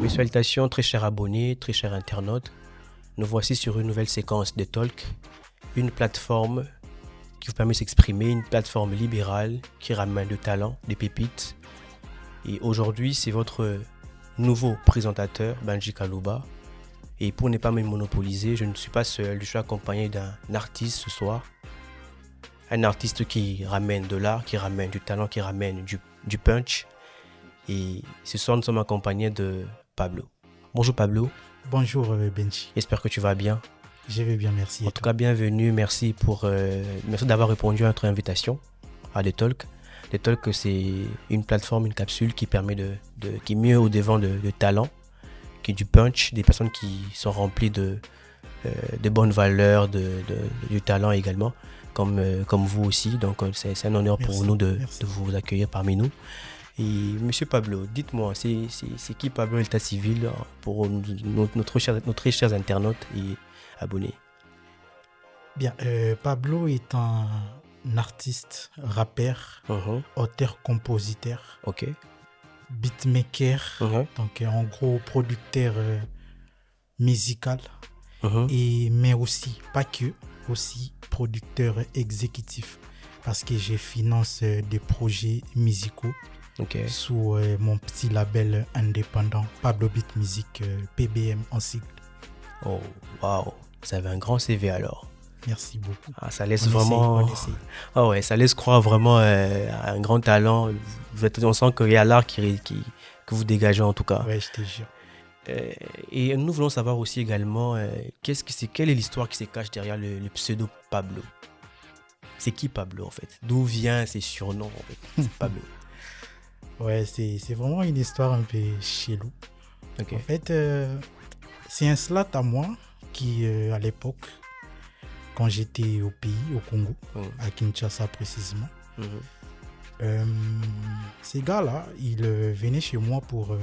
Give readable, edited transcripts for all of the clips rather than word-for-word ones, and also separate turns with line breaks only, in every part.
Salutations, très chers abonnés, très chers internautes. Nous voici sur une nouvelle séquence de Talk, une plateforme qui vous permet de s'exprimer, une plateforme libérale qui ramène du talent, des pépites. Et aujourd'hui, c'est votre nouveau présentateur, Benji Kalouba. Et pour ne pas me monopoliser, je ne suis pas seul, je suis accompagné d'un artiste ce soir. Un artiste qui ramène de l'art, qui ramène du talent, qui ramène du punch. Et ce soir, nous sommes accompagnés de Pablo. Bonjour Pablo.
Bonjour Benji.
J'espère que tu vas bien.
Je vais bien, merci.
En tout cas, bienvenue. Merci d'avoir répondu à notre invitation à The Talk. The Talk, c'est une plateforme, une capsule qui permet qui met au devant de talent, qui est du punch, des personnes qui sont remplies de bonnes valeurs, du talent également, comme vous aussi. Donc, c'est un honneur pour nous de vous accueillir parmi nous. Et Monsieur Pablo, dites-moi, c'est qui Pablo l'état civil pour nos très chers internautes et abonnés?
Bien, Pablo est un artiste, rappeur, auteur-compositeur, beatmaker, donc en gros producteur musical, mais aussi, pas que, aussi producteur exécutif, parce que je finance des projets musicaux. Sous mon petit label indépendant Pablo Beat Music, PBM en sigle.
Oh, waouh, vous avez un grand CV alors.
Merci beaucoup.
Ah, ça laisse ça laisse croire vraiment à un grand talent. On sent qu'il y a l'art que vous dégagez en tout cas.
Ouais, je te jure.
Et nous voulons savoir aussi également quelle est l'histoire qui se cache derrière le pseudo Pablo. C'est qui Pablo en fait? D'où vient ces surnoms en fait? C'est Pablo.
Ouais, c'est vraiment une histoire un peu chelou. En fait, c'est un slat à moi qui, à l'époque, quand j'étais au pays, au Congo, à Kinshasa précisément, ces gars-là, ils venaient chez moi pour...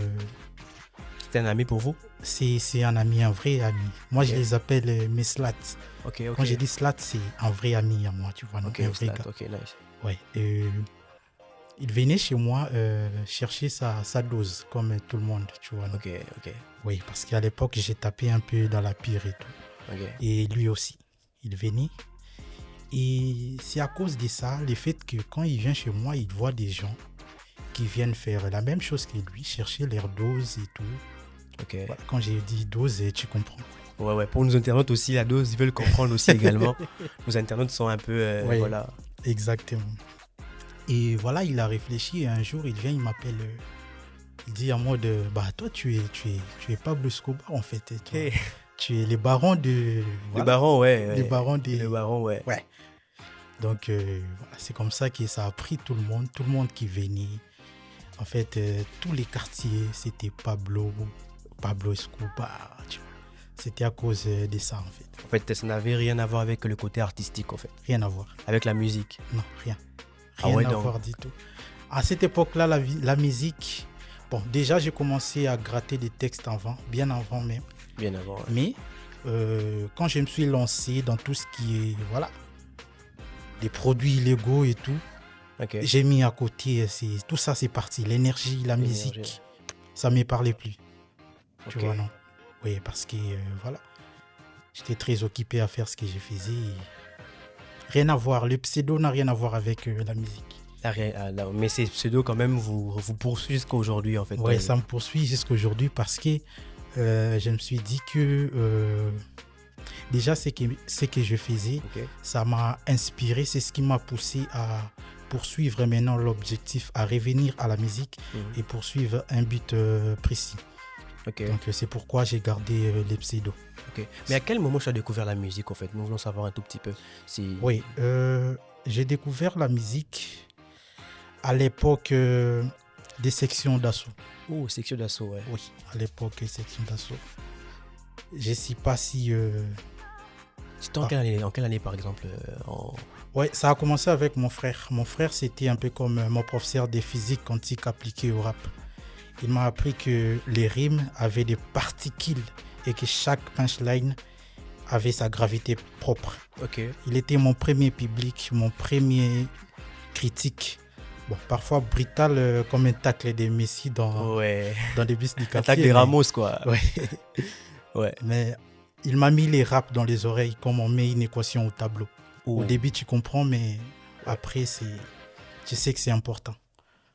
C'était un ami pour vous?
C'est un ami, un vrai ami. Moi, je les appelle mes slats. Quand j'ai dit slat, c'est un vrai ami à moi, tu vois. Donc un vrai gars.
Nice.
Ouais, il venait chez moi chercher sa dose, comme tout le monde, tu vois. Oui, parce qu'à l'époque, j'ai tapé un peu dans la pire et tout. Et lui aussi, il venait. Et c'est à cause de ça, le fait que quand il vient chez moi, il voit des gens qui viennent faire la même chose que lui, chercher leur dose et tout. Voilà, quand j'ai dit dose, tu comprends.
Ouais, pour nos internautes aussi, la dose, ils veulent comprendre aussi également. Nos internautes sont un peu... voilà.
Exactement. Et voilà, il a réfléchi et un jour, il vient, il m'appelle, il dit en mode, toi, tu es Pablo Escobar en fait. Tu es le baron de...
Le baron, ouais.
Le baron des...
Le baron, ouais.
Donc, voilà, c'est comme ça que ça a pris tout le monde qui venait. En fait, tous les quartiers, c'était Pablo Escobar, tu vois. C'était à cause de ça, en fait.
En fait, ça n'avait rien à voir avec le côté artistique, en fait.
Rien à voir.
Avec la musique?
Non, rien. Rien à voir du tout. À cette époque-là, la musique... Bon, déjà, j'ai commencé à gratter des textes bien avant même.
Bien avant, ouais.
Mais quand je me suis lancé dans tout ce qui est... Voilà. Des produits illégaux et tout. J'ai mis à côté... Tout ça, c'est parti. L'énergie, la musique. Ça ne me parlait plus. Tu vois, non? Oui, parce que... voilà. J'étais très occupé à faire ce que je faisais. Rien à voir, le pseudo n'a rien à voir avec la musique.
Mais ces pseudos quand même vous poursuivent jusqu'à aujourd'hui en fait.
Oui, ça me poursuit jusqu'à aujourd'hui parce que je me suis dit que déjà ce que je faisais, ça m'a inspiré, c'est ce qui m'a poussé à poursuivre maintenant l'objectif, à revenir à la musique et poursuivre un but précis. Donc c'est pourquoi j'ai gardé les pseudos.
Mais à quel moment tu as découvert la musique en fait? Nous voulons savoir un tout petit peu.
Oui, j'ai découvert la musique à l'époque des sections d'assaut.
Oh, section d'assaut, ouais.
Oui, à l'époque des sections d'assaut. Je ne sais pas si...
C'était en quelle année par exemple
Oui, ça a commencé avec mon frère. Mon frère, c'était un peu comme mon professeur de physique quantique appliqué au rap. Il m'a appris que les rimes avaient des particules et que chaque punchline avait sa gravité propre. Il était mon premier public, mon premier critique Bon, parfois brutal comme un tacle de Messi dans des bus du quartier.
Un tacle de Ramos, quoi.
Ouais. Ouais. Mais il m'a mis les raps dans les oreilles comme on met une équation au tableau. Au début, tu comprends, mais après, tu sais que c'est important.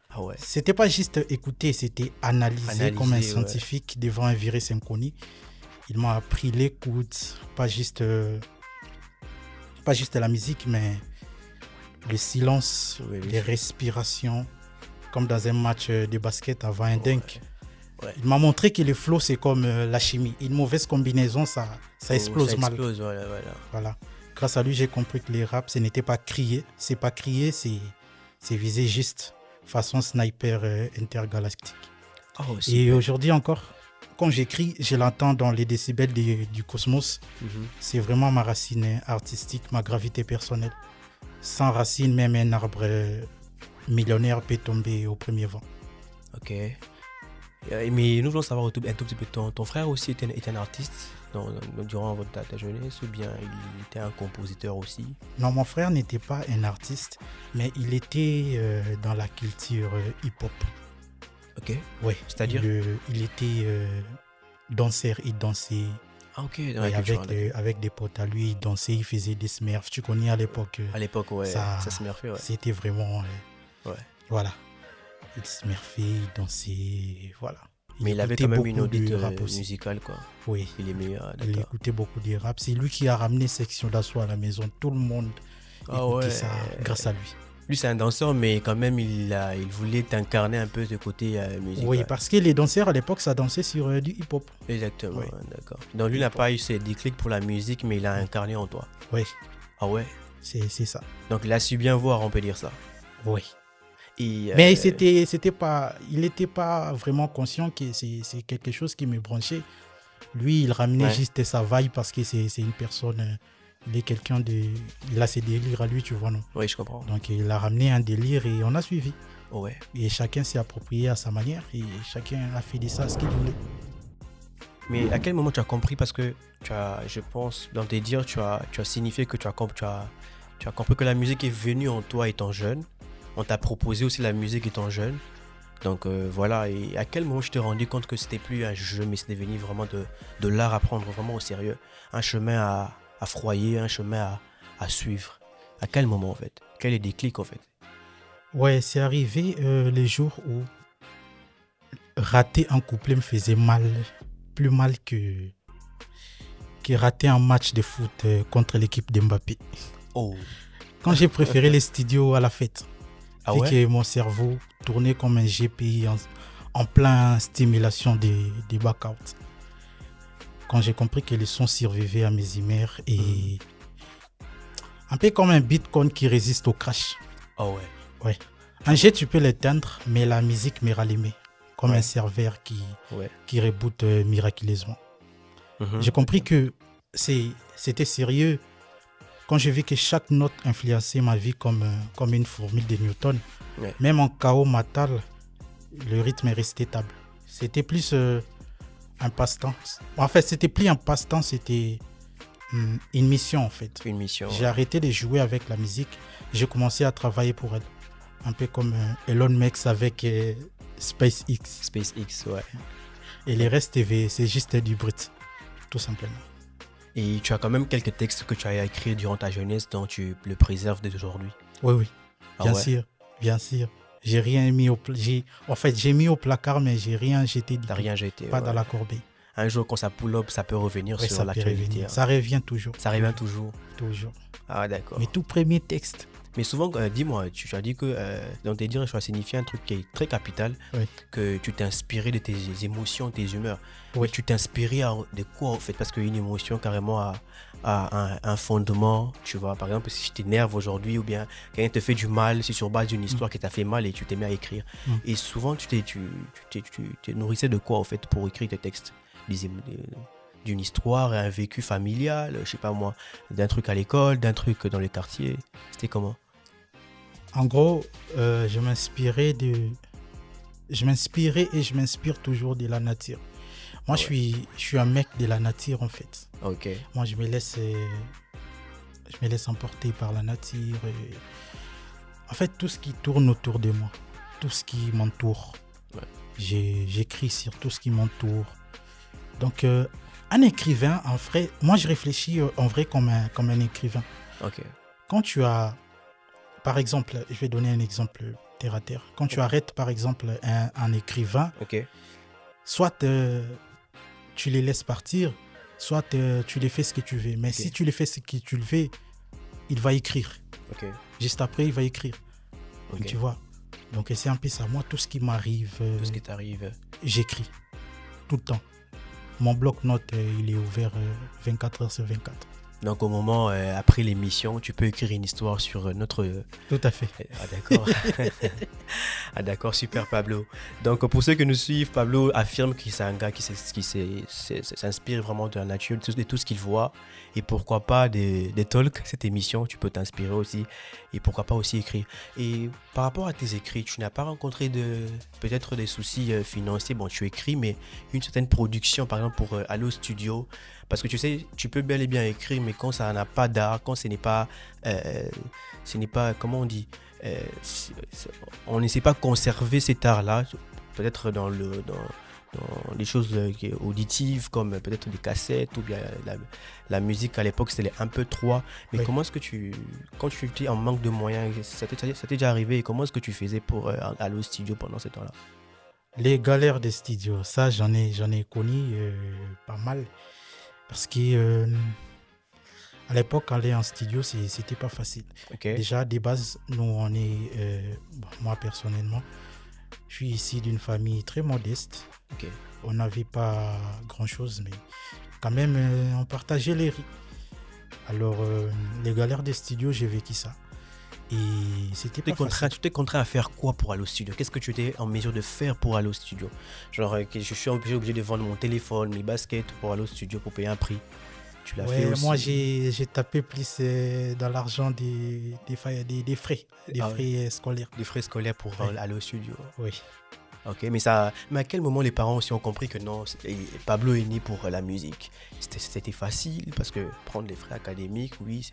Ah ouais.
C'était pas juste écouter, c'était analyser comme un scientifique devant un virus inconnu. Il m'a appris l'écoute, pas juste la musique, mais le silence, les respirations, comme dans un match de basket avant un dunk. Ouais. Il m'a montré que le flow, c'est comme la chimie. Une mauvaise combinaison, ça explose mal. Voilà. Grâce à lui, j'ai compris que les raps, ce n'était pas crier. C'est pas crier, c'est viser juste, façon sniper intergalactique. Oh, et aujourd'hui encore, quand j'écris, je l'entends dans les décibels du cosmos. C'est vraiment ma racine artistique, ma gravité personnelle. Sans racine, même un arbre millionnaire peut tomber au premier vent.
Ok. Mais nous voulons savoir un tout petit peu, ton frère aussi était un artiste durant ta jeunesse, ou bien il était un compositeur aussi?
Non, mon frère n'était pas un artiste, mais il était dans la culture hip-hop.
Ok.
Oui.
C'est-à-dire
il était danseur, il dansait.
Ah ok.
Avec des potes à lui, il dansait, il faisait des smurfs. Tu connais à l'époque.
À l'époque, ouais. Ça smurfait, ouais.
C'était vraiment... Voilà. Il smurfait, il dansait, voilà.
Mais il avait quand même une auditeur musicale, quoi.
Oui.
Il aimait,
il écoutait beaucoup de rap. C'est lui qui a ramené Section d'Assaut à la maison. Tout le monde écoutait ça grâce à lui.
Lui, c'est un danseur, mais quand même, il voulait incarner un peu ce côté musical.
Oui, parce que les danseurs, à l'époque, ça dansait sur du hip-hop.
Exactement, d'accord. Donc, lui n'a pas eu ses déclics pour la musique, mais il a incarné en toi.
Oui.
Ah ouais?
C'est ça.
Donc, il a su bien voir, on peut dire ça.
Oui. Mais il n'était pas vraiment conscient que c'est quelque chose qui me branchait. Lui, il ramenait juste sa vibe parce que c'est une personne... Il est quelqu'un il a ses délires à lui, tu vois, non?
Oui, je comprends.
Donc, il a ramené un délire et on a suivi.
Ouais.
Et chacun s'est approprié à sa manière et chacun a fait de ça ce qu'il voulait.
Mais à quel moment tu as compris? Parce que je pense, dans tes dires, tu as signifié que tu as compris que la musique est venue en toi étant jeune. On t'a proposé aussi la musique étant jeune. Donc voilà, et à quel moment je t'ai rendu compte que c'était plus un jeu, mais c'était devenu vraiment de l'art à prendre vraiment au sérieux? Un chemin à froyer, un chemin à suivre. À quel moment en fait? Quel est le déclic en fait?
Ouais, c'est arrivé les jours où rater un couplet me faisait mal, plus mal que rater un match de foot contre l'équipe d'Mbappé.
Oh.
Quand j'ai préféré les studios à la fête.
Ah
vu
ouais?
que mon cerveau tournait comme un GPI en plein stimulation des back-outs. Quand j'ai compris que le son survivait à mes humeurs et un peu comme un Bitcoin qui résiste au crash.
Oh ouais.
Ouais. Un jet, tu peux l'éteindre, mais la musique me rallumait. Comme un serveur qui reboot miraculeusement. J'ai compris que c'était sérieux quand j'ai vu que chaque note influençait ma vie comme une formule de Newton. Ouais. Même en chaos mental, le rythme est resté stable. C'était plus un passe-temps. En fait, c'était plus un passe-temps, c'était une mission en fait.
Une mission.
J'ai arrêté de jouer avec la musique. J'ai commencé à travailler pour elle. Un peu comme Elon Musk avec SpaceX.
SpaceX, ouais.
Et les restes, c'est juste du brut, tout simplement.
Et tu as quand même quelques textes que tu as écrits durant ta jeunesse dont tu le préserves dès aujourd'hui?
Oui. Bien sûr. J'ai rien mis j'ai mis au placard, mais j'ai rien jeté.
T'as rien jeté?
Pas dans la corbeille.
Un jour, quand ça pull up, ça peut revenir sur l'actualité.
Ça revient toujours.
Ça revient toujours?
Toujours.
Ah, d'accord.
Mes tout premiers textes.
Mais souvent, dis-moi, tu as dit que dans tes dires, tu as signifié un truc qui est très capital, que tu t'es inspiré de tes émotions, tes humeurs.
Oui.
Tu t'es inspiré de quoi en fait? Parce qu'une émotion carrément a un fondement, tu vois. Par exemple, si je t'énerve aujourd'hui ou bien quelqu'un te fait du mal, c'est sur base d'une histoire qui t'a fait mal et tu t'es mis à écrire. Et souvent, tu t'es nourrissais de quoi en fait pour écrire tes textes? D'une histoire, un vécu familial, je sais pas moi, d'un truc à l'école, d'un truc dans le quartier. C'était comment?
En gros, je m'inspirais et je m'inspire toujours de la nature. Moi, je suis un mec de la nature en fait.
Ok.
Moi, je me laisse emporter par la nature. En fait, tout ce qui tourne autour de moi, tout ce qui m'entoure, j'écris sur tout ce qui m'entoure. Donc, un écrivain, en vrai, moi je réfléchis en vrai comme un écrivain.
Ok.
Quand tu as, par exemple, je vais donner un exemple terre à terre. Quand tu arrêtes, par exemple, un écrivain, soit tu les laisses partir, soit tu les fais ce que tu veux. Mais si tu les fais ce que tu le veux, il va écrire. Juste après, il va écrire. Donc, tu vois. Donc, c'est un peu ça. Moi, tout ce qui m'arrive,
tout ce qui t'arrive,
j'écris tout le temps. Mon bloc-notes, il est ouvert 24 heures sur 24.
Donc, au moment, après l'émission, tu peux écrire une histoire sur notre...
Tout à fait.
Ah, d'accord. Ah, d'accord, super, Pablo. Donc, pour ceux qui nous suivent, Pablo affirme qu'il c'est un gars qui s'inspire vraiment de la nature, de tout ce qu'il voit. Et pourquoi pas des talks, cette émission, tu peux t'inspirer aussi. Et pourquoi pas aussi écrire. Et par rapport à tes écrits, tu n'as pas rencontré peut-être des soucis financiers. Bon, tu écris, mais une certaine production, par exemple, pour aller au studio. Parce que tu sais, tu peux bel et bien écrire, mais quand ça n'a pas d'art, quand ce n'est pas, comment on dit, on ne sait pas conserver cet art-là, peut-être dans les choses auditives, comme peut-être des cassettes, ou bien la musique à l'époque, c'était un peu trop. Mais comment est-ce que quand tu étais en manque de moyens, ça t'est déjà arrivé, et comment est-ce que tu faisais pour aller au studio pendant ce temps-là?
Les galères des studios, ça, j'en ai connu pas mal. Parce que à l'époque, aller en studio, c'était pas facile. Déjà, de base, nous, on est, moi personnellement, je suis ici d'une famille très modeste. On n'avait pas grand-chose, mais quand même, on partageait les riz. Alors, les galères des studios, j'ai vécu ça. Et c'était pas facile.
Tu t'es contraint à faire quoi pour aller au studio? Qu'est-ce que tu étais en mesure de faire pour aller au studio? Genre, je suis obligé de vendre mon téléphone, mes baskets pour aller au studio pour payer un prix. Tu l'as fait aussi?
Moi, j'ai tapé plus dans l'argent des frais scolaires.
Des frais scolaires pour aller au studio.
Oui.
Ok, mais à quel moment les parents aussi ont compris que non, Pablo est né pour la musique? C'était facile parce que prendre les frais académiques, oui,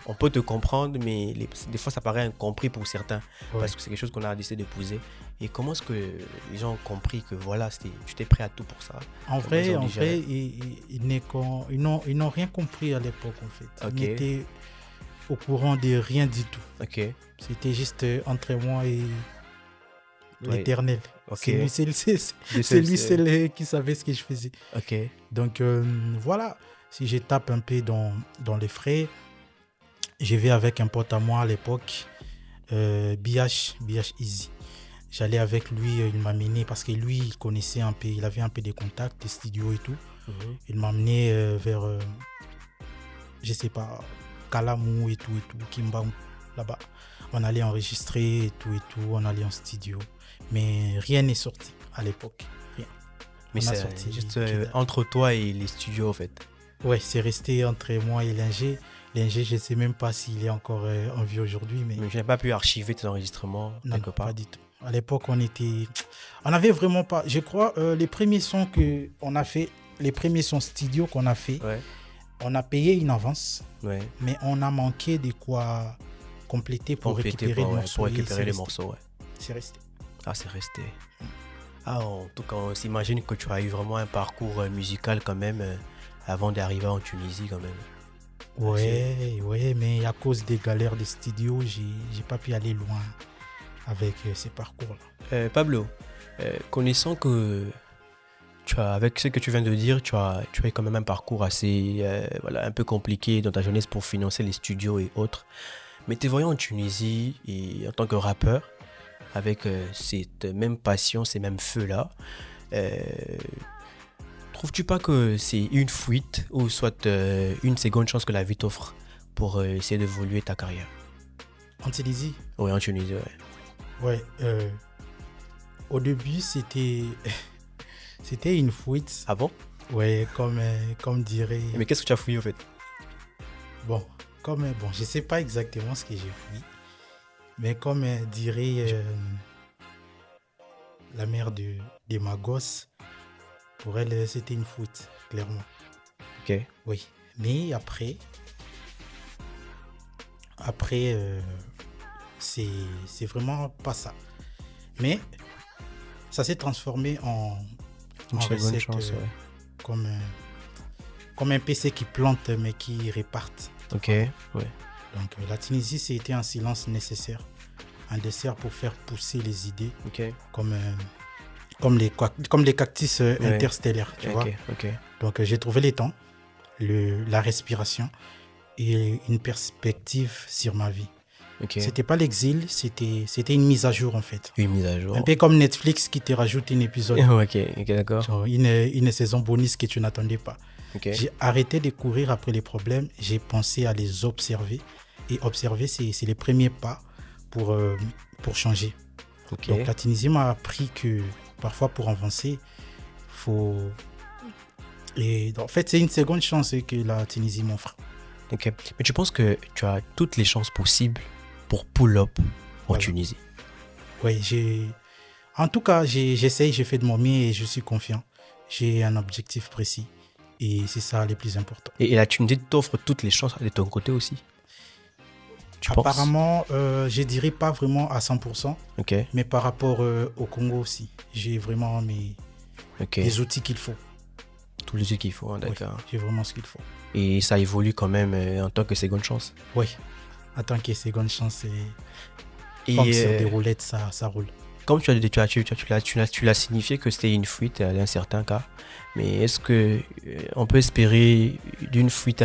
on peut te comprendre, mais des fois ça paraît incompris pour certains, parce que c'est quelque chose qu'on a décidé d'épouser. Et comment est-ce que les gens ont compris que voilà, tu étais prêt à tout pour ça?
En vrai, ils n'ont rien compris à l'époque, en fait. Ils n'étaient au courant de rien du tout. C'était juste entre moi et l'Éternel. C'est lui seul qui savait ce que je faisais. Donc voilà. Si je tape un peu dans les frais, je vais avec un pote à moi à l'époque, BH Easy. J'allais avec lui, il m'a mené parce que lui, il connaissait un peu, il avait un peu des contacts, des studios et tout. Il m'a amené vers, je sais pas, Kalamou et tout, Kimba, là-bas. On allait enregistrer et tout, on allait en studio. Mais rien n'est sorti à l'époque, rien.
Mais c'est juste entre toi et les studios, en fait.
Ouais, c'est resté entre moi et Linger. Linger, je ne sais même pas s'il est encore en vie aujourd'hui. Mais
je n'ai pas pu archiver tes enregistrements quelque part.
Pas du tout. À l'époque, on n'avait vraiment pas... Je crois, les premiers sons qu'on a fait, les premiers sons studio qu'on a fait, on a payé une avance, mais on a manqué de quoi compléter pour récupérer les morceaux. C'est resté.
Ah, c'est resté. En tout cas, on s'imagine que tu as eu vraiment un parcours musical quand même... avant d'arriver en Tunisie quand même.
Ouais, mais à cause des galères des studios, j'ai pas pu aller loin avec ces parcours-là.
Pablo, connaissant que avec ce que tu viens de dire, tu as quand même un parcours assez un peu compliqué dans ta jeunesse pour financer les studios et autres. Mais te voyant en Tunisie et en tant que rappeur, avec cette même passion, ces mêmes feux-là, trouves-tu pas que c'est une fuite ou soit une seconde chance que la vie t'offre pour essayer d'évoluer ta carrière?
En Tunisie?
Oui, en Tunisie,
ouais. Au début, c'était une fuite.
Ah bon?
Ouais, comme dirait...
Mais qu'est-ce que tu as fouillé, en fait?
Bon, je sais pas exactement ce que j'ai fouillé, mais comme dirait la mère de ma gosse, pour elle, c'était une fuite, clairement.
Ok.
Oui. Mais après c'est vraiment pas ça. Mais ça s'est transformé en recette comme un PC qui plante mais qui réparte.
Ok, ouais.
Donc la Tunisie, c'était un silence nécessaire. Un dessert pour faire pousser les idées, comme les cactus interstellaires, tu vois. Donc j'ai trouvé les temps, la respiration et une perspective sur ma vie. C'était pas l'exil, c'était une mise à jour en fait.
Une mise à jour.
Un peu comme Netflix qui te rajoute un épisode.
Ok, d'accord.
Genre une saison bonus que tu n'attendais pas. J'ai arrêté de courir après les problèmes, j'ai pensé à les observer. Et observer, c'est les premiers pas pour changer. Donc la Tunisie m'a appris que parfois pour avancer, faut... Et en fait, c'est une seconde chance que la Tunisie m'offre.
Ok. Mais tu penses que tu as toutes les chances possibles pour pull-up en Tunisie?
Oui, en tout cas, j'essaye, j'ai fait de mon mieux et je suis confiant. J'ai un objectif précis et c'est ça le plus important.
Et la Tunisie t'offre toutes les chances de ton côté aussi?
Apparemment, je dirais pas vraiment à 100%, mais par rapport au Congo aussi, j'ai vraiment les outils qu'il faut.
Tous les outils qu'il faut, d'accord.
Oui, j'ai vraiment ce qu'il faut.
Et ça évolue quand même en tant que seconde chance?
Oui, en tant que seconde chance, comme sur des roulettes, ça roule.
Comme tu l'as signifié que c'était une fuite dans un certain cas, mais est-ce qu'on peut espérer d'une fuite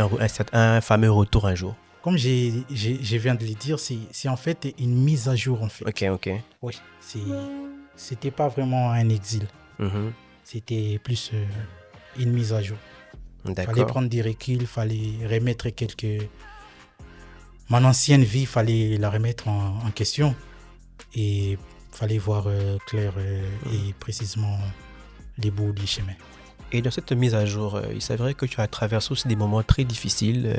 un fameux retour un jour?
Comme je viens de le dire, c'est en fait une mise à jour en fait.
Ok.
Oui, c'était pas vraiment un exil. C'était plus une mise à jour. Il fallait prendre du recul, il fallait remettre mon ancienne vie, il fallait la remettre en question. Et il fallait voir clair et précisément les bouts du chemin.
Et dans cette mise à jour, il s'avérait que tu as traversé aussi des moments très difficiles,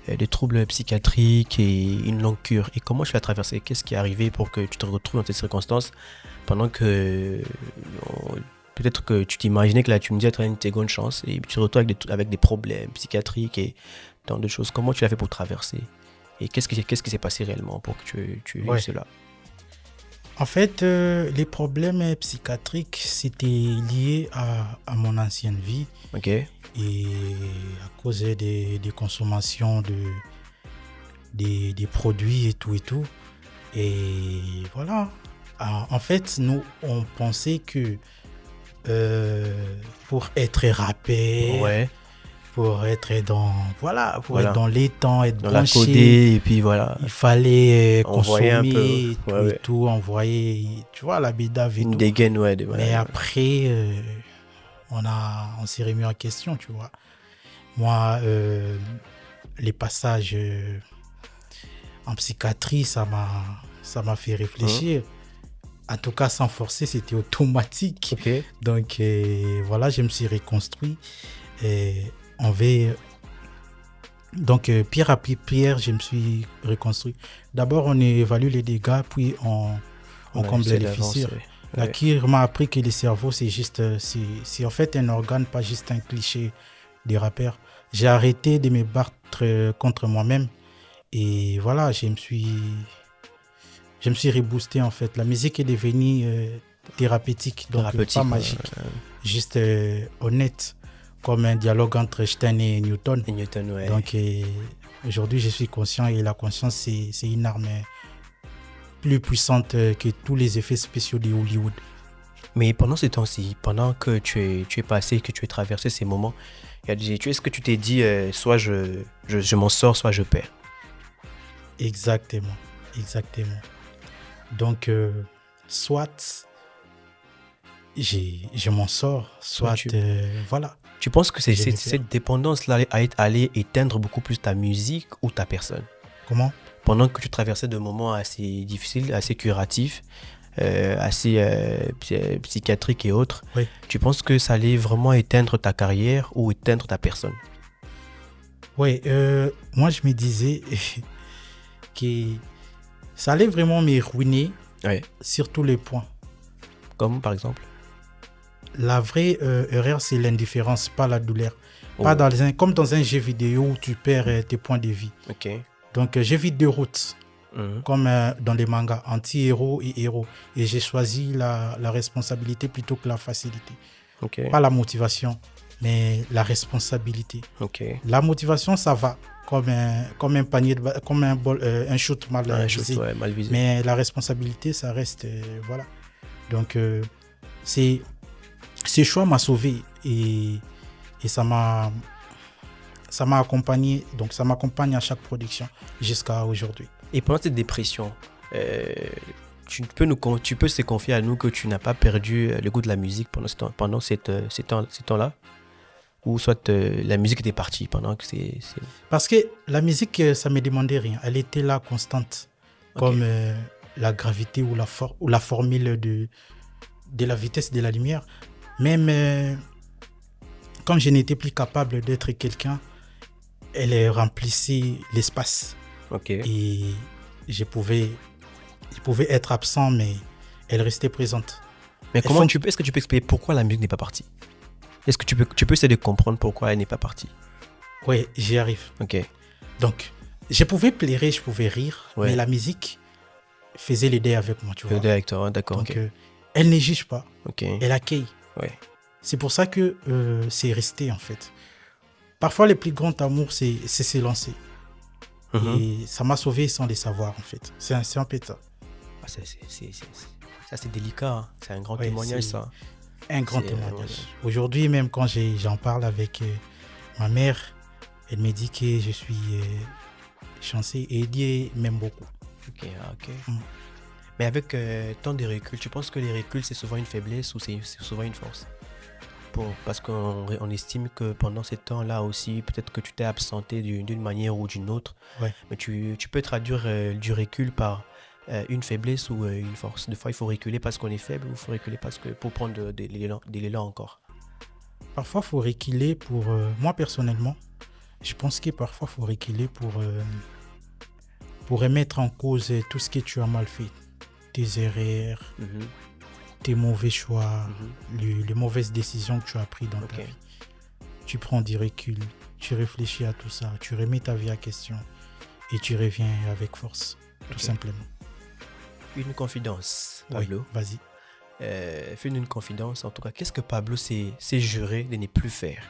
des troubles psychiatriques et une longue cure. Et comment tu l'as traversé? Qu'est-ce qui est arrivé pour que tu te retrouves dans ces circonstances pendant que peut-être que tu t'imaginais que la Tunisie était une seconde chance et tu te retrouves avec des problèmes psychiatriques et tant de choses. Comment tu l'as fait pour traverser? Et qu'est-ce qui s'est passé réellement pour que tu aies cela?
En fait, les problèmes psychiatriques, c'était lié à mon ancienne vie. Et à cause des consommations des produits et tout. Et voilà. En fait, nous, on pensait que pour être rappeur, pour être être dans les temps, être
dans
branché,
la codée, et puis voilà.
Il fallait
consommer un peu,
tout, envoyer, tu vois, la bédave et tout.
Des gaines,
Mais après, on s'est remis en question, tu vois. Moi, les passages en psychiatrie, ça m'a fait réfléchir. En tout cas, sans forcer, c'était automatique. Donc, voilà, je me suis reconstruit. Donc, pierre après pierre, je me suis reconstruit. D'abord, on évalue les dégâts, puis on comble les fissures. La cure m'a appris que le cerveau, c'est en fait un organe, pas juste un cliché des rappeurs. J'ai arrêté de me battre contre moi-même. Et voilà, je me suis reboosté en fait. La musique est devenue thérapeutique, donc pas magique. Juste honnête, comme un dialogue entre Einstein et Newton. Donc aujourd'hui, je suis conscient et la conscience, c'est une arme plus puissante que tous les effets spéciaux de Hollywood.
Mais pendant ces temps-ci, pendant que tu es passé, que tu as traversé ces moments, est-ce que tu t'es dit soit je m'en sors, soit je perds?
Exactement. Donc, soit je m'en sors, soit voilà.
Tu penses que cette dépendance-là allait éteindre beaucoup plus ta musique ou ta personne?
Comment?
Pendant que tu traversais de moments assez difficiles, assez curatifs, assez psychiatriques et autres, tu penses que ça allait vraiment éteindre ta carrière ou éteindre ta personne?
Oui, moi je me disais que ça allait vraiment me ruiner sur tous les points.
Comme par exemple?
La vraie erreur, c'est l'indifférence, pas la douleur. Pas comme dans un jeu vidéo où tu perds tes points de vie. Donc, j'évite de route. comme dans les mangas, anti-héros et héros. Et j'ai choisi la responsabilité plutôt que la facilité. Pas la motivation, mais la responsabilité. La motivation, ça va, comme un panier, comme un shoot mal visé.
Mal visé.
Mais la responsabilité, ça reste, voilà. Donc, ce choix m'a sauvé et ça m'a accompagné. Donc, ça m'accompagne à chaque production jusqu'à aujourd'hui.
Et pendant cette dépression, tu peux se confier à nous que tu n'as pas perdu le goût de la musique pendant ces temps-là, ou soit la musique était partie pendant que c'est...
Parce que la musique, ça me demandait rien. Elle était là constante, comme la gravité ou la formule de la vitesse de la lumière. Même quand je n'étais plus capable d'être quelqu'un, elle remplissait l'espace. Et je pouvais être absent, mais elle restait présente.
Mais est-ce que tu peux expliquer pourquoi la musique n'est pas partie? Est-ce que tu peux essayer de comprendre pourquoi elle n'est pas partie?
Oui, j'y arrive. Donc, je pouvais pleurer, je pouvais rire, mais la musique faisait les dés avec moi, tu vois.
Avec toi, d'accord.
Donc, elle ne juge pas, elle accueille. C'est pour ça que c'est resté, en fait. Parfois, les plus grands amours, c'est se lancer. Et ça m'a sauvé sans le savoir, en fait. C'est un peu ça.
Ça, c'est délicat. Hein. C'est un grand témoignage, ça.
Un grand témoignage. Aujourd'hui, même quand j'en parle avec ma mère, elle me dit que je suis chanceux et Dieu m'aime beaucoup.
Mais avec tant de recul, tu penses que les reculs, c'est souvent une faiblesse ou c'est souvent une force? Parce qu'on estime que pendant ces temps-là aussi, peut-être que tu t'es absenté d'une manière ou d'une autre. Mais tu peux traduire du recul par une faiblesse ou une force. Des fois, il faut reculer parce qu'on est faible ou il faut reculer pour prendre de l'élan encore.
Parfois, il faut reculer pour... moi, personnellement, je pense que parfois, il faut reculer pour remettre en cause tout ce que tu as mal fait. Tes erreurs, tes mauvais choix, les mauvaises décisions que tu as prises dans ta vie. Tu prends du recul, tu réfléchis à tout ça, tu remets ta vie en question et tu reviens avec force, tout simplement.
Une confidence, Pablo.
Oui, vas-y.
Fais-nous une confidence, en tout cas. Qu'est-ce que Pablo s'est juré de ne plus faire?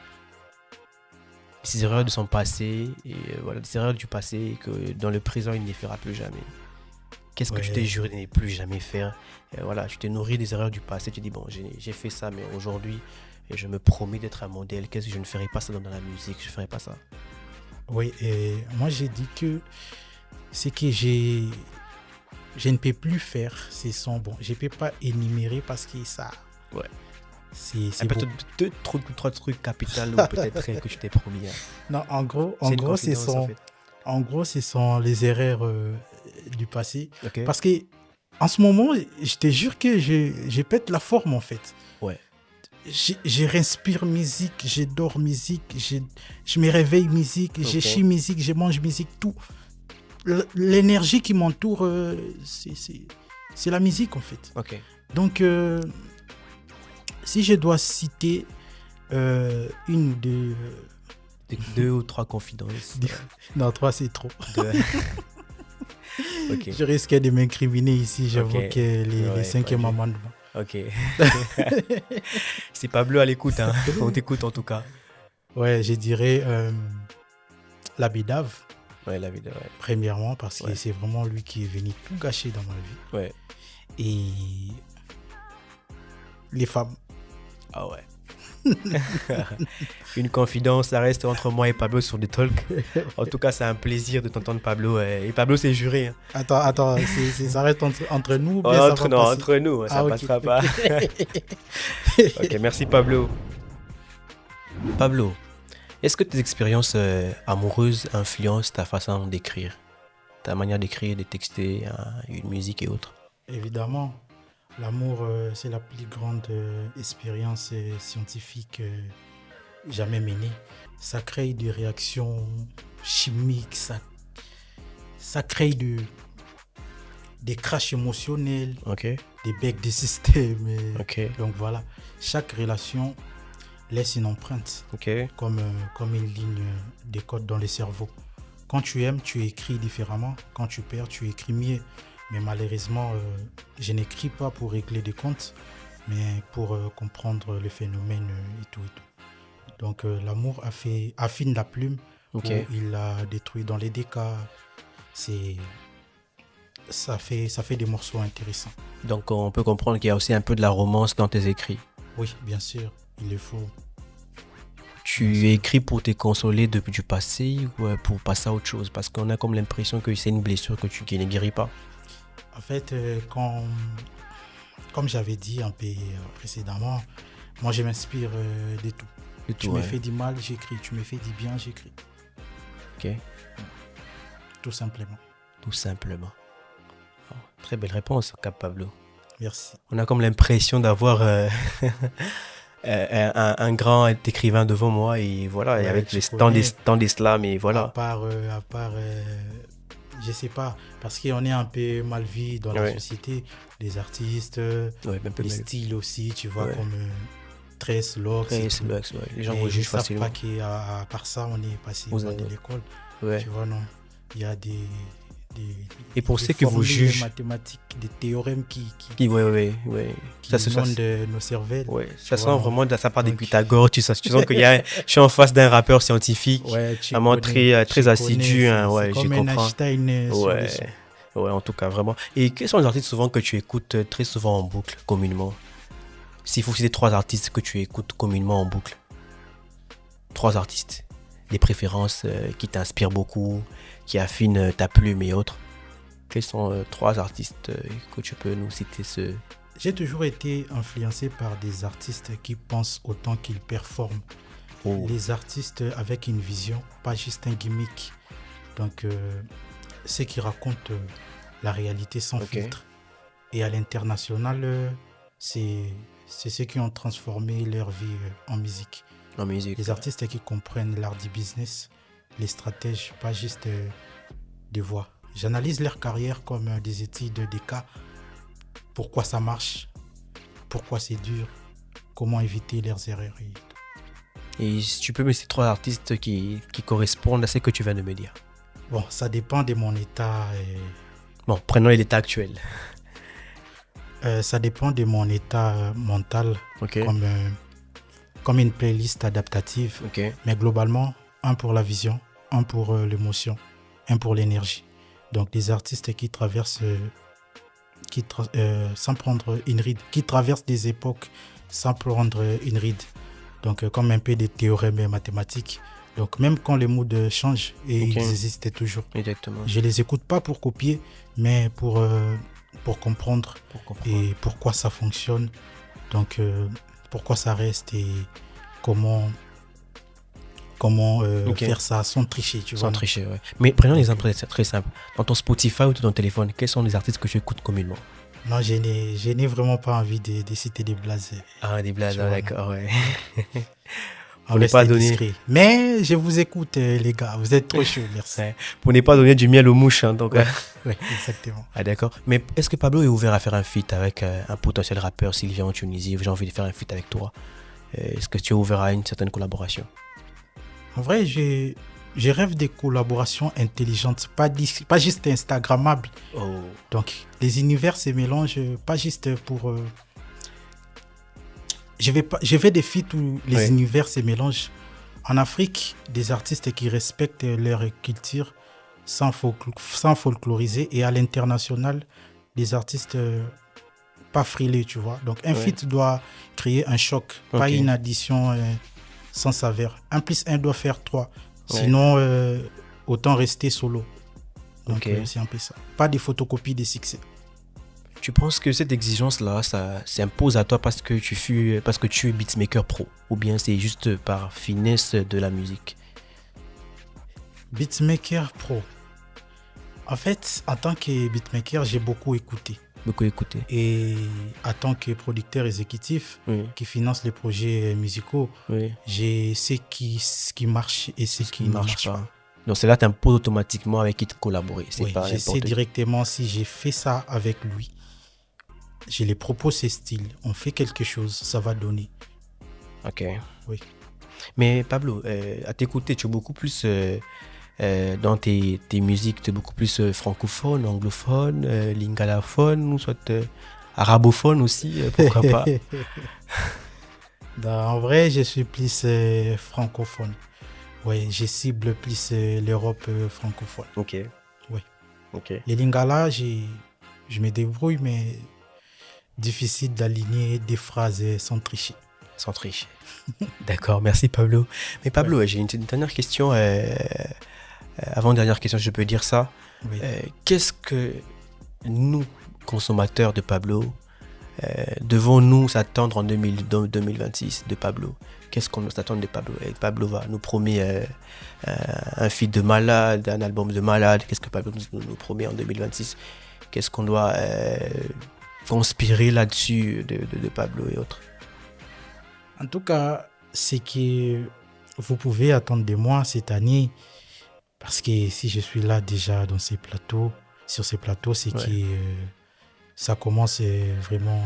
Ses erreurs de son passé, et des erreurs du passé, et que dans le présent, il ne les fera plus jamais. Qu'est-ce que tu t'es juré de ne plus jamais faire? Tu t'es nourri des erreurs du passé. Tu dis, bon, j'ai fait ça, mais aujourd'hui, je me promets d'être un modèle. Qu'est-ce que je ne ferai pas ça dans la musique? Je ne ferai pas ça.
Oui, et moi, j'ai dit que ce que je ne peux plus faire, c'est son bon. Je ne peux pas énumérer parce que ça... C'est
peut-être trois trucs capitaux ou peut-être que tu t'es promis.
Non, en gros, ce sont les erreurs du passé. Parce que en ce moment, je te jure que je pète la forme, en fait. Je respire musique, je dors musique, je me réveille musique, je chie musique, je mange musique, tout. L'énergie qui m'entoure, c'est la musique, en fait. Donc, si je dois citer une ou deux...
Deux ou trois confidences.
Non, 3 c'est trop. Je risque de m'incriminer ici, j'invoque les 5e amendements.
C'est Pablo à l'écoute, hein. On t'écoute en tout cas.
Je dirais la Bidave.
La Bidave,
premièrement, parce que c'est vraiment lui qui est venu tout gâcher dans ma vie. Et les femmes.
Une confidence, ça reste entre moi et Pablo sur des talks. En tout cas, c'est un plaisir de t'entendre, Pablo. Et Pablo s'est juré. Hein.
Attends, ça reste entre nous ou
bien entre nous, ça passera pas. Merci Pablo. Pablo, est-ce que tes expériences amoureuses influencent ta façon d'écrire, ta manière d'écrire, de texter, une musique et autres?
Évidemment. L'amour, c'est la plus grande expérience scientifique jamais menée. Ça crée des réactions chimiques, ça crée des crashs émotionnels, des becs de système. Donc voilà, chaque relation laisse une empreinte, comme une ligne de code dans le cerveau. quand tu aimes, tu écris différemment. Quand tu perds, tu écris mieux. Mais malheureusement, je n'écris pas pour régler des comptes, mais pour comprendre le phénomène et tout. Donc l'amour affine la plume, ou il la détruit. Dans les deux cas, ça fait des morceaux intéressants.
Donc on peut comprendre qu'il y a aussi un peu de la romance dans tes écrits.
Oui, bien sûr, il le faut.
Tu écris pour te consoler depuis du passé ou pour passer à autre chose? Parce qu'on a comme l'impression que c'est une blessure qui ne guérit pas.
En fait, comme j'avais dit un peu précédemment, moi je m'inspire de tout. Tu me fais du mal, j'écris. Tu me fais du bien, j'écris.
Ok.
Tout simplement.
Tout simplement. Oh, très belle réponse, Cap Pablo.
Merci.
On a comme l'impression d'avoir un grand écrivain devant moi et voilà, et avec les temps d'islam et voilà.
À part je sais pas, parce qu'on est un peu mal vu dans la société, les artistes, les styles aussi, tu vois, comme Tress, Lox.
Les gens jugent facilement.
Je ne sais pas qu'à part ça, on est passé de l'école. Tu vois, non, il y a des
et pour ceux que vous jugez
mathématiques, des théorèmes qui
inondent
nos cervelles.
Ça sent vraiment de sa part des Pythagore. Tu sens que je suis en face d'un rappeur scientifique, vraiment très assidu.
C'est comme un Einstein sur le son.
Ouais, en tout cas, vraiment. Et quels sont les artistes souvent que tu écoutes très souvent en boucle, communément? S'il faut citer 3 artistes que tu écoutes communément en boucle. 3 artistes. Des préférences qui t'inspirent beaucoup, qui affinent ta plume et autres. Quels sont 3 artistes que tu peux nous citer?
J'ai toujours été influencé par des artistes qui pensent autant qu'ils performent. Les artistes avec une vision, pas juste un gimmick. Donc, ceux qui racontent la réalité sans filtre. Et à l'international, c'est ceux qui ont transformé leur vie en musique. Les artistes qui comprennent l'art du business, les stratèges, pas juste des voix. J'analyse leur carrière comme des études de cas. Pourquoi ça marche, pourquoi c'est dur, comment éviter leurs erreurs.
Et si tu peux me citer 3 artistes qui correspondent à ce que tu viens de me dire.
Bon, ça dépend de mon état.
Bon, prenons l'état actuel.
Ça dépend de mon état mental, comme une playlist adaptative. Mais globalement, un pour la vision, un pour l'émotion, un pour l'énergie. Donc des artistes qui traversent, sans prendre une ride, qui traversent des époques sans prendre une ride. Donc comme un peu des théorèmes mathématiques. Donc même quand les moods changent, et ils existent toujours.
Exactement.
Je les écoute pas pour copier, mais pour comprendre et pourquoi ça fonctionne. Donc pourquoi ça reste et comment faire ça sans tricher, tu vois.
Sans tricher, ouais. Mais prenons un exemple très simple. Dans ton Spotify ou dans ton téléphone, quels sont les artistes que tu écoutes communément?
Non, je n'ai vraiment pas envie de citer des blazes.
Ah, des blazes, d'accord, ouais.
Pour ne pas donner discret. Mais je vous écoute, les gars. Vous êtes trop chauds, merci.
Pour ne pas donner du miel aux mouches, hein, donc.
Oui, exactement.
Ah, d'accord. Mais est-ce que Pablo est ouvert à faire un feat avec un potentiel rappeur s'il vient en Tunisie? J'ai envie de faire un feat avec toi. Est-ce que tu es ouvert à une certaine collaboration?
En vrai, je rêve des collaborations intelligentes, pas juste instagrammables. Donc, les univers se mélangent, pas juste pour... Je vais des feats où les univers se mélangent. En Afrique, des artistes qui respectent leur culture sans folkloriser. Et à l'international, des artistes pas frileux, tu vois. Donc, un feat doit créer un choc, pas une addition sans saveur. 1 + 1 doit faire 3. Sinon, autant rester solo. Donc, c'est un peu ça. Pas des photocopies des succès.
Tu penses que cette exigence-là, ça s'impose à toi parce que tu es beatmaker pro, ou bien c'est juste par finesse de la musique?
Beatmaker pro. En fait, en tant que beatmaker, j'ai beaucoup écouté. Et en tant que producteur exécutif qui finance les projets musicaux, je sais ce qui marche et ce qui ne marche pas.
Donc c'est là que tu imposes automatiquement avec qui te collaborer.
Je sais directement si j'ai fait ça avec lui. Je les propose ces styles. On fait quelque chose, ça va donner.
Ok.
Oui.
Mais Pablo, à t'écouter, tu es beaucoup plus dans tes musiques, tu es beaucoup plus francophone, anglophone, lingalaphone, ou soit arabophone aussi, pourquoi pas?
En vrai, je suis plus francophone. Oui, je cible plus l'Europe francophone.
Ok.
Oui.
Ok.
Les lingala, je me débrouille, mais difficile d'aligner des phrases sans tricher.
Sans tricher. D'accord, merci Pablo. Mais Pablo, j'ai une dernière question. Avant-dernière question, je peux dire ça.
Oui.
Qu'est-ce que nous, consommateurs de Pablo, devons-nous s'attendre en 2026 de Pablo? Qu'est-ce qu'on doit s'attendre de Pablo? Pablo nous promet un feat de malade, un album de malade. Qu'est-ce que Pablo nous promet en 2026? Qu'est-ce qu'on doit conspirer là-dessus de Pablo et autres?
En tout cas, ce que vous pouvez attendre de moi cette année, parce que si je suis là déjà sur ces plateaux, c'est que ça commence vraiment,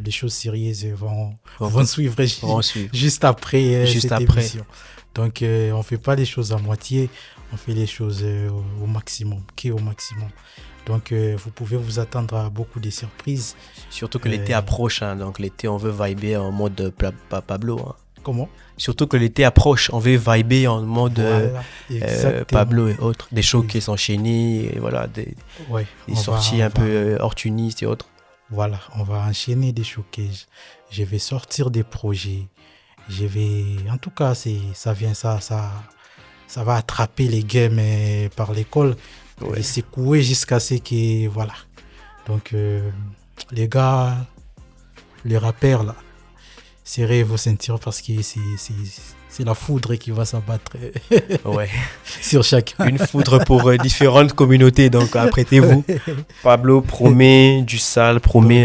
les choses sérieuses vont suivre juste après cette émission. Donc, on ne fait pas les choses à moitié, on fait les choses au maximum. Donc, vous pouvez vous attendre à beaucoup de surprises.
Surtout que l'été approche, hein, donc l'été, on veut vibrer en mode Pablo. Hein.
Comment?
Surtout que l'été approche, on veut vibrer en mode Pablo et autres. Des shows qui s'enchaînent, et voilà, des sorties un peu opportunistes et autres.
Voilà, on va enchaîner des showcases. Je vais sortir des projets. En tout cas, ça va attraper les games par l'école. Et secouer jusqu'à ce que, voilà. Donc, les gars, les rappeurs, là, serrez vos ceintures parce que c'est la foudre qui va s'abattre sur chacun.
Une foudre pour différentes communautés, donc apprêtez-vous. Pablo promet du sale, promet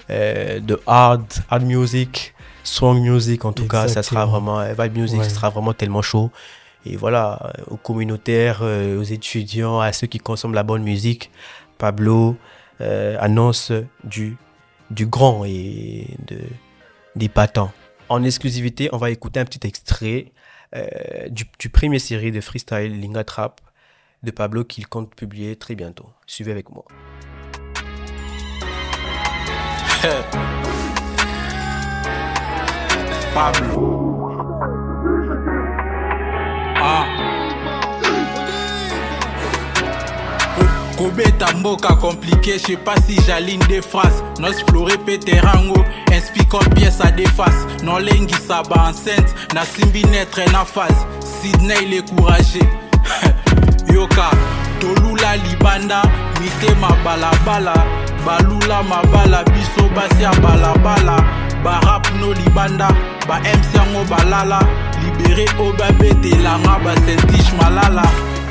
de hard music, strong music, en tout cas, ça sera vraiment, vibe music, ça sera vraiment tellement chaud. Et voilà, aux communautaires, aux étudiants, à ceux qui consomment la bonne musique, Pablo annonce du grand et d'épatant. En exclusivité, on va écouter un petit extrait du premier série de freestyle Linga Trap de Pablo qu'il compte publier très bientôt. Suivez avec moi.
Pablo. Kobeta mboka compliqué, je sais pas si j'aligne des phrases. Non explorer peterango, inspire comme pièce à des faces. Non lengi saba enceinte, na simbi netre na phase. Sydney il est courageux. Yoka, tolula libanda, mite ma balabala. Balula ma bala, biso basi a balabala. Barap no libanda, ba MC ango balala. Libéré obabete langa ba sentish malala.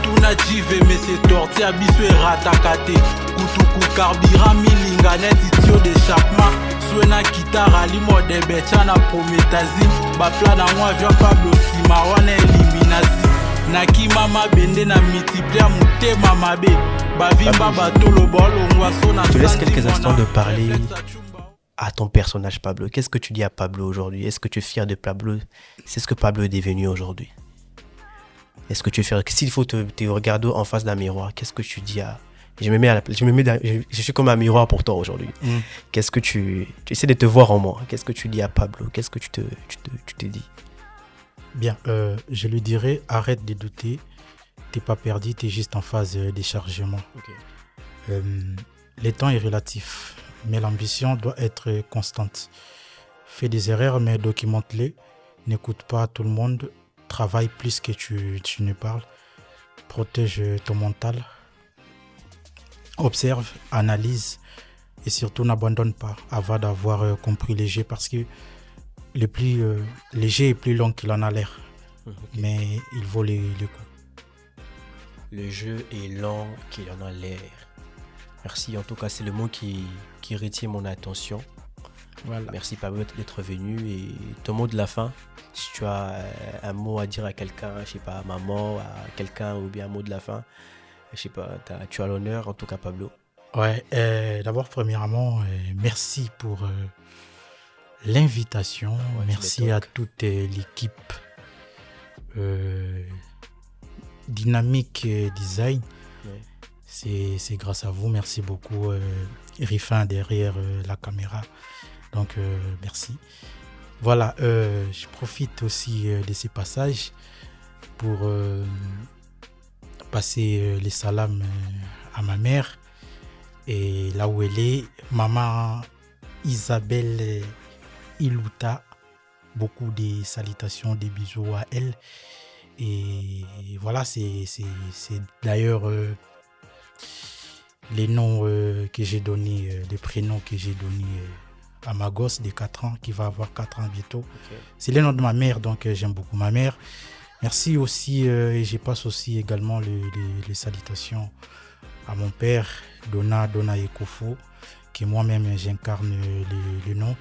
Tuna jive mais c'est torti à biso et ratakate. Kutuku carburant milinga net itio d'échappement. Suena kitara limo de bechana prometazine. Ba plan à moi vient Pablo Simawane eliminasi. Naki mama bende na multiplier mute mama be. Ba vimba batolo bolo ngwaso na.
Je te laisse quelques instants de parler à ton personnage Pablo. Qu'est-ce que tu dis à Pablo aujourd'hui? Est-ce que tu es fier de Pablo? C'est ce que Pablo est devenu aujourd'hui. Est-ce que tu es fier? S'il faut te regarder en face d'un miroir, qu'est-ce que tu dis à... Je suis comme un miroir pour toi aujourd'hui. Qu'est-ce que tu essaies de te voir en moi? Qu'est-ce que tu dis à Pablo? Qu'est-ce que tu te dis?
Bien, je lui dirais, arrête de douter. T'es pas perdu, t'es juste en phase de déchargement. Okay. Le temps est relatif, mais l'ambition doit être constante. Fais des erreurs, mais documente-les. N'écoute pas tout le monde. Travaille plus que tu ne parles. Protège ton mental. Observe, analyse et surtout n'abandonne pas avant d'avoir compris le jeu parce que le jeu est plus long qu'il en a l'air. Mais il vaut le coup.
Le jeu est long qu'il en a l'air. Merci, en tout cas c'est le mot qui retient mon attention. Voilà. Merci Pablo d'être venu et ton mot de la fin, si tu as un mot à dire à quelqu'un, je sais pas, à maman, à quelqu'un ou bien un mot de la fin, je sais pas, tu as l'honneur en tout cas Pablo.
Ouais, d'abord premièrement, merci pour l'invitation, merci à toute l'équipe Dynamique Design. C'est grâce à vous. Merci beaucoup. Rifin derrière la caméra. Donc, merci. Voilà, je profite aussi de ces passages pour passer les salams à ma mère. Et là où elle est, maman Isabelle Iluta. Beaucoup de salutations, des bisous à elle. Et voilà, c'est d'ailleurs les noms que j'ai donnés, les prénoms que j'ai donnés à ma gosse de 4 ans, qui va avoir 4 ans bientôt. Okay. C'est les noms de ma mère, donc j'aime beaucoup ma mère. Merci aussi, et je passe aussi également les salutations à mon père, Dona Ekofo, qui moi-même j'incarne le nom.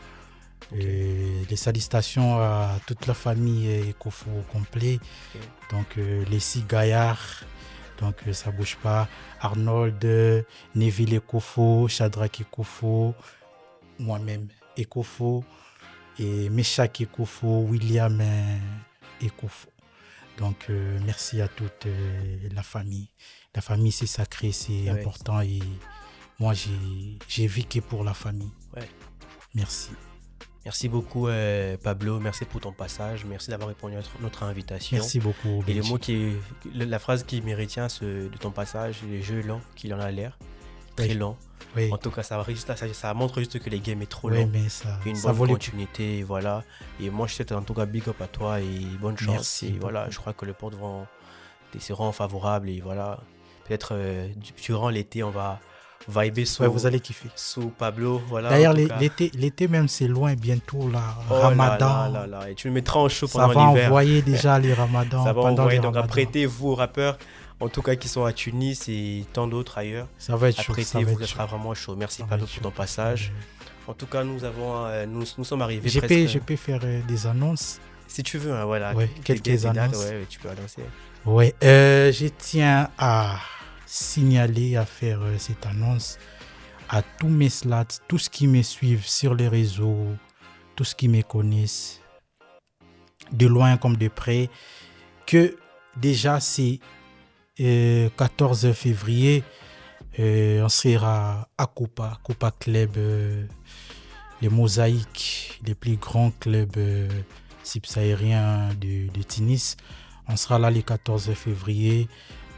Okay. Les salutations à toute la famille Ekofo au complet. Okay. Donc les 6 gaillards, donc ça bouge pas. Arnold, Neville Ekofo, Shadrach Ekofo, moi-même Ekofo, et Meshach Ekofo, William Ekofo. Donc merci à toute la famille. La famille c'est sacré, c'est important, et moi j'ai vécu pour la famille.
Ouais.
Merci.
Merci beaucoup Pablo, merci pour ton passage, merci d'avoir répondu à notre invitation.
Merci beaucoup.
Et la phrase qui me retient de ton passage, les jeux lents qu'il en a l'air, très lent.
Oui.
En tout cas, ça montre juste que les games est trop lent.
Mais ça,
une bonne continuité, voilà. Et moi, je souhaite en tout cas big up à toi et bonne chance.
Merci.
Et voilà, je crois que les portes seront favorables, et voilà. Peut-être durant l'été, on va vibrer
vous allez kiffer.
Sous Pablo, voilà.
D'ailleurs, l'été même, c'est loin bientôt, là. Ramadan.
Là. Et tu me mettras en chaud pendant l'hiver.
Ça va envoyer déjà les Ramadans.
Ça va envoyer, donc apprêtez-vous, rappeurs, en tout cas qui sont à Tunis et tant d'autres ailleurs.
Ça va être chaud.
Apprêtez-vous, ça sera vraiment chaud. Merci Pablo pour ton passage. En tout cas, nous sommes arrivés
presque. Je peux faire des annonces.
Si tu veux, hein, voilà.
Quelques annonces.
Tu peux annoncer.
Oui, je tiens à signaler, à faire cette annonce à tous mes slats, tous qui me suivent sur les réseaux, tous qui me connaissent, de loin comme de près, que déjà c'est 14 février, on sera à Copa Club, les Mosaïques, les plus grands clubs subsahariens de Tunis. On sera là le 14 février,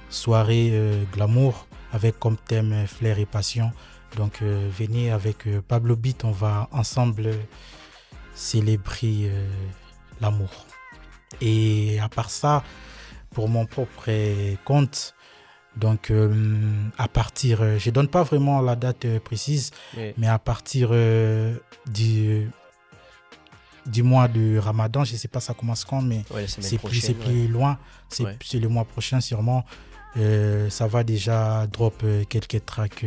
soirée glamour avec comme thème flair et passion. Donc venez avec Pablo Beat, on va ensemble célébrer l'amour. Et à part ça, pour mon propre compte, donc à partir, je donne pas vraiment la date précise, mais à partir du mois de Ramadan, je sais pas ça commence quand, mais c'est plus loin, c'est le mois prochain sûrement. Ça va déjà drop quelques tracks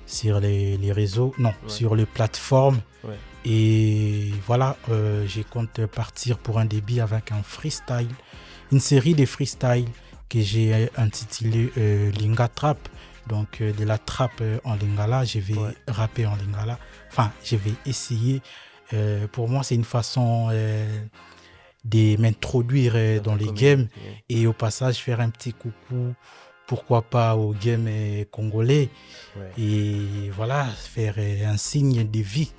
sur les réseaux, sur les plateformes. Et voilà, je compte partir pour un début avec un freestyle, une série de freestyle que j'ai intitulé Linga Trap. Donc de la trap en lingala, je vais rapper en lingala. Enfin, je vais essayer. Pour moi, c'est une façon de m'introduire dans les games et au passage faire un petit coucou, pourquoi pas aux games congolais, et voilà, faire un signe de vie,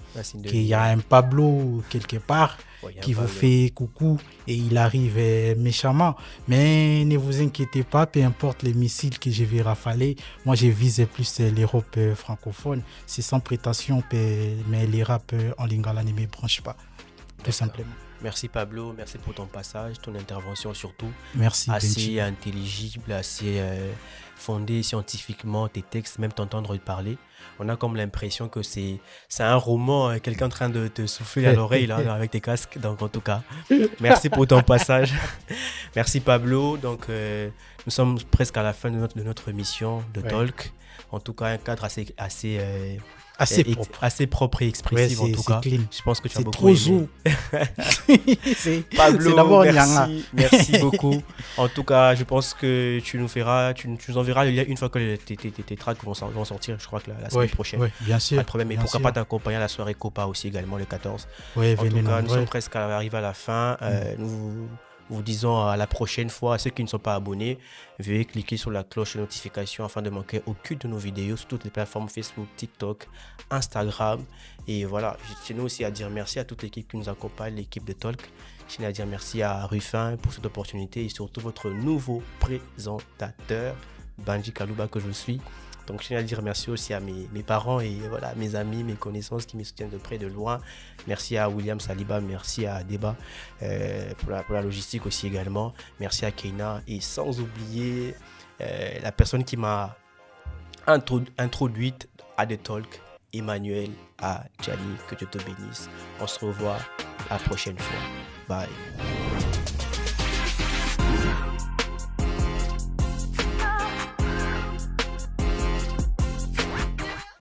qu'il y a un Pablo quelque part qui vous fait coucou et il arrive méchamment, mais ne vous inquiétez pas, peu importe les missiles que je vais rafaler, moi je vise plus l'Europe francophone, c'est sans prétention, mais les rap en lingala ne me branchent pas, tout simplement.
Merci Pablo, merci pour ton passage, ton intervention surtout.
Merci.
Assez intelligible, assez fondé scientifiquement, tes textes, même t'entendre parler. On a comme l'impression que c'est un roman, quelqu'un en train de te souffler à l'oreille là, avec tes casques. Donc en tout cas, merci pour ton passage. Merci Pablo. Donc nous sommes presque à la fin de notre mission de Talk. En tout cas, un cadre assez propre et expressif en tout cas.
Clean.
Je pense que tu as beaucoup
aimé.
Pablo, merci beaucoup. En tout cas, je pense que tu nous enverras une fois que tes tracks vont sortir. Je crois que la semaine prochaine.
Oui, bien sûr.
Pas de problème. Et pourquoi pas t'accompagner à la soirée Copa aussi également le 14.
Oui,
en tout cas, nous sommes presque arrivés à la fin. Vous vous disant à la prochaine fois. À ceux qui ne sont pas abonnés, veuillez cliquer sur la cloche de notification afin de manquer aucune de nos vidéos sur toutes les plateformes Facebook, TikTok, Instagram. Et voilà, je tiens aussi à dire merci à toute l'équipe qui nous accompagne, l'équipe de Talk. Je tiens à dire merci à Ruffin pour cette opportunité et surtout votre nouveau présentateur, Banji Kalouba, que je suis. Donc je tiens à dire merci aussi à mes parents et voilà, mes amis, mes connaissances qui me soutiennent de près, de loin. Merci à William Saliba, merci à Deba pour la logistique aussi également. Merci à Keina et sans oublier la personne qui m'a introduite à The Talk, Emmanuel, à Gianni, que Dieu te bénisse. On se revoit la prochaine fois. Bye.